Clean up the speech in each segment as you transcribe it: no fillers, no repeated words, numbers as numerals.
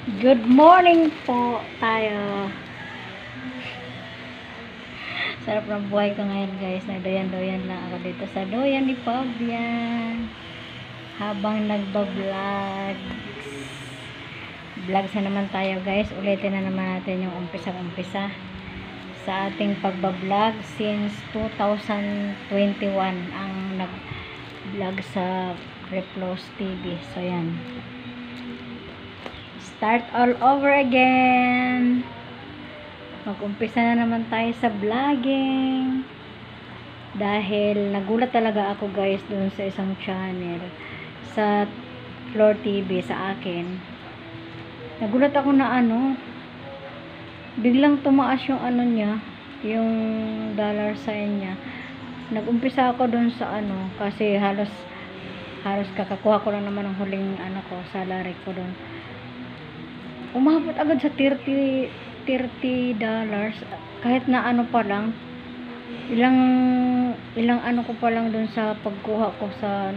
Good morning po tayo. Sarap ng buhay ko ngayon guys. Nagdoyan-doyan lang ako dito sa doyan ni Fabian. Habang nagbablog. Vlogs na naman tayo guys. Ulitin na naman natin yung umpisa-umpisa sa ating pagbablog since 2021 ang nag-vlog sa Replos TV. So yan. Start all over again. Mag-umpisa na naman tayo sa vlogging. Dahil nagulat talaga ako guys dun sa isang channel sa Floor TV sa akin. Nagulat ako na biglang tumaas yung niya, yung dollar sign niya. Nag-umpisa ako dun sa kasi halos kakakuha ko lang naman ng huling salary ko dun. Umabot agad sa $30 kahit na pa lang ilang ko pa lang dun sa pagkuha ko sa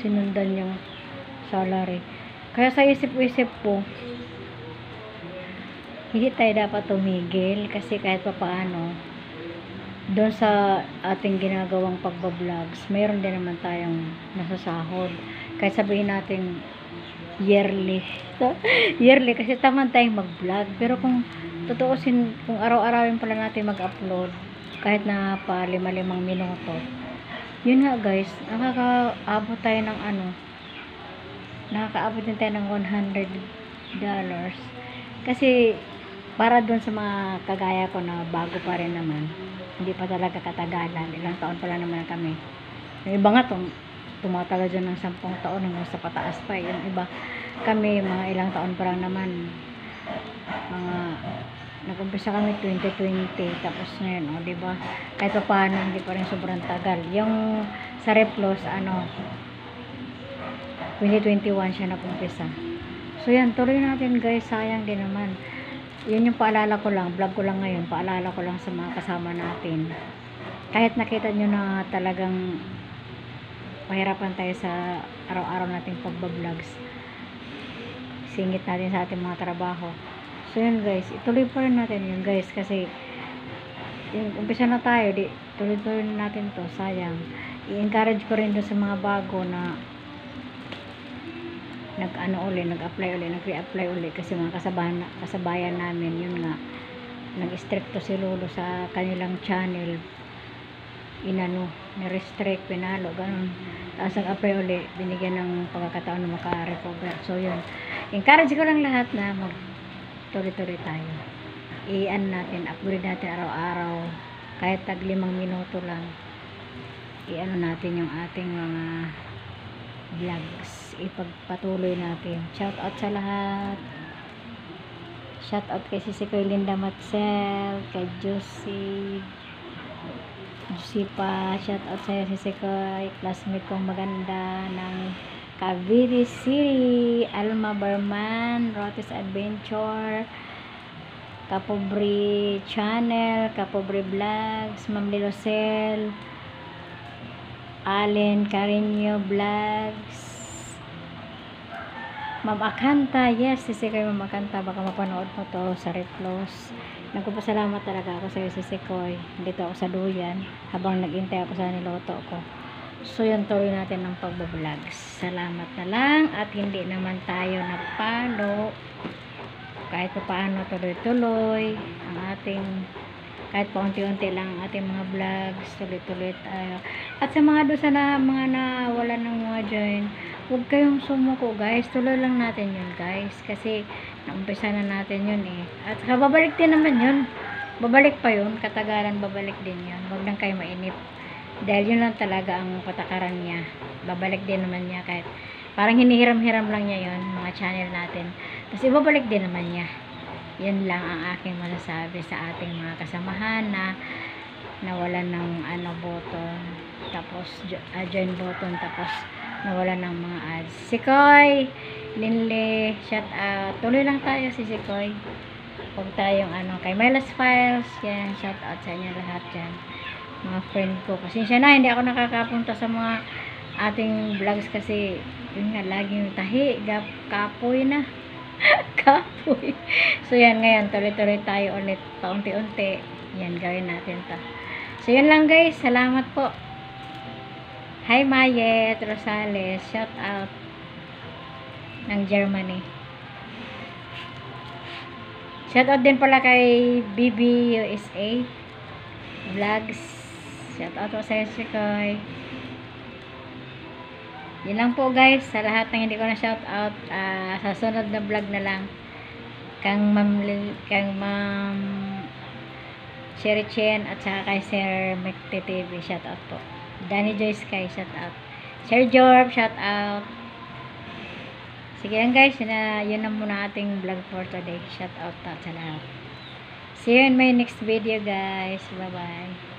sinundan yung salary. Kaya sa isip-isip ko, hindi tayo dapat tumigil kasi kahit pa paano doon sa ating ginagawang pagbablog, mayroon din naman tayong nasasahod. Kahit sabihin natin yearly. So, yearly kasi tamang tayong mag-vlog. Pero kung tutuusin, kung araw-arawin pala natin mag-upload, kahit na pa 5 minuto, yun nga guys, nakakaabot tayo ng nakakaabot din tayo ng $100. Kasi para dun sa mga kagaya ko na bago pa rin naman, hindi pa talaga katagalan, ilang taon pa lang naman kami. Yung iba nga tumatagal dyan ng 10 taon hanggang sa pataas pa. Yung iba kami mga ilang taon pa lang naman, nag-umpisa kami 2020 tapos ngayon diba, kahit pa paano hindi pa rin sobrang tagal. Yung sa Replos 2021 siya nag-umpisa. So yan, tuloy natin guys, sayang din naman. Yun yung paalala ko lang, vlog ko lang ngayon, paalala ko lang sa mga kasama natin. Kahit nakita nyo na talagang mahirapan tayo sa araw-araw nating pagbablog, singit natin sa ating mga trabaho. So yun guys, ituloy pa rin natin yun guys, kasi yung umpisa na tayo, tuloy-tuloy natin to, sayang. I-encourage ko rin doon sa mga bago na nag-apply uli kasi mga kasabayan namin, yun nga, nag-stricto si Lolo sa kanilang channel, ni-restrict, pinalo, ganun. Tapos nag-apply uli, binigyan ng pagkakataon na maka-recover. So yun, encourage ko lang lahat na tuloy-tuloy tayo. Natin, upgrade natin araw-araw, kahit tag 5 minuto lang, natin yung ating mga vlogs, ipagpatuloy natin. Shout out sa lahat. Shout out kay Sisikoy Linda Matzel, kay Josie pa, shout out sa Sisikoy, classmate kong maganda ng Cavite City, Alma Barman, Rotis Adventure, Kapobre Channel, Kapobre Vlogs, Ma'am Lilocel, Allen Carino Vlogs, Ma'am Akanta, yes, Sisikoy Ma'am Akanta, baka mapanood mo to sa Replos. Nagpapasalamat talaga ako sa iyo, Sisikoy. Dito ako sa duyan habang nag-intay ako sa niloto ko. So yun, tuloy natin ng pagbablog. Salamat na lang at hindi naman tayo napalo. Kahit pa paano tuloy-tuloy ang ating, kahit pa unti-unti lang ang ating mga vlogs, tuloy-tuloy tayo. At sa mga doon na mga nawala ng mga join, huwag kayong sumuko guys, tuloy lang natin yun guys, kasi naumpisa na natin yun at saka babalik din naman yun, babalik pa yun, katagalan babalik din yun, huwag lang kayo mainip dahil yun lang talaga ang patakaran niya, babalik din naman niya, kahit parang hinihiram-hiram lang niya yun, mga channel natin, kasi babalik din naman niya. Yan lang ang aking masasabi sa ating mga kasamahan na nawalan ng button, tapos join button, tapos nawalan ng mga ads. Sikoy Linle, shout out, tuloy lang tayo Sisikoy, huwag tayong kay Mylas Files, yan, shout out sa inyo lahat dyan, mga friend ko. Pasensya na, hindi ako nakakapunta sa mga ating vlogs kasi yun nga, laging tahi, kapoy na. Kapoy. So, yan ngayon. Tuloy-tuloy tayo ulit. Paunti-unti. Yan, gawin natin to. So, yun lang guys. Salamat po. Hi, Mayet Rosales. Shout out ng Germany. Shout out din pala kay BB USA Vlogs. Shout out po sa Sikoy. Yun lang po guys. Sa lahat ng hindi ko na shout out, sa sunod na vlog na lang. Kang Ma'am Sherry Chen at saka kay Sir Mekte TV. Shout out po. Danny Joy Sky. Shout out. Sir Jorb. Shout out. Sige lang guys, yun na muna ating vlog for today. Shout out sa lahat. See you in my next video guys. Bye bye.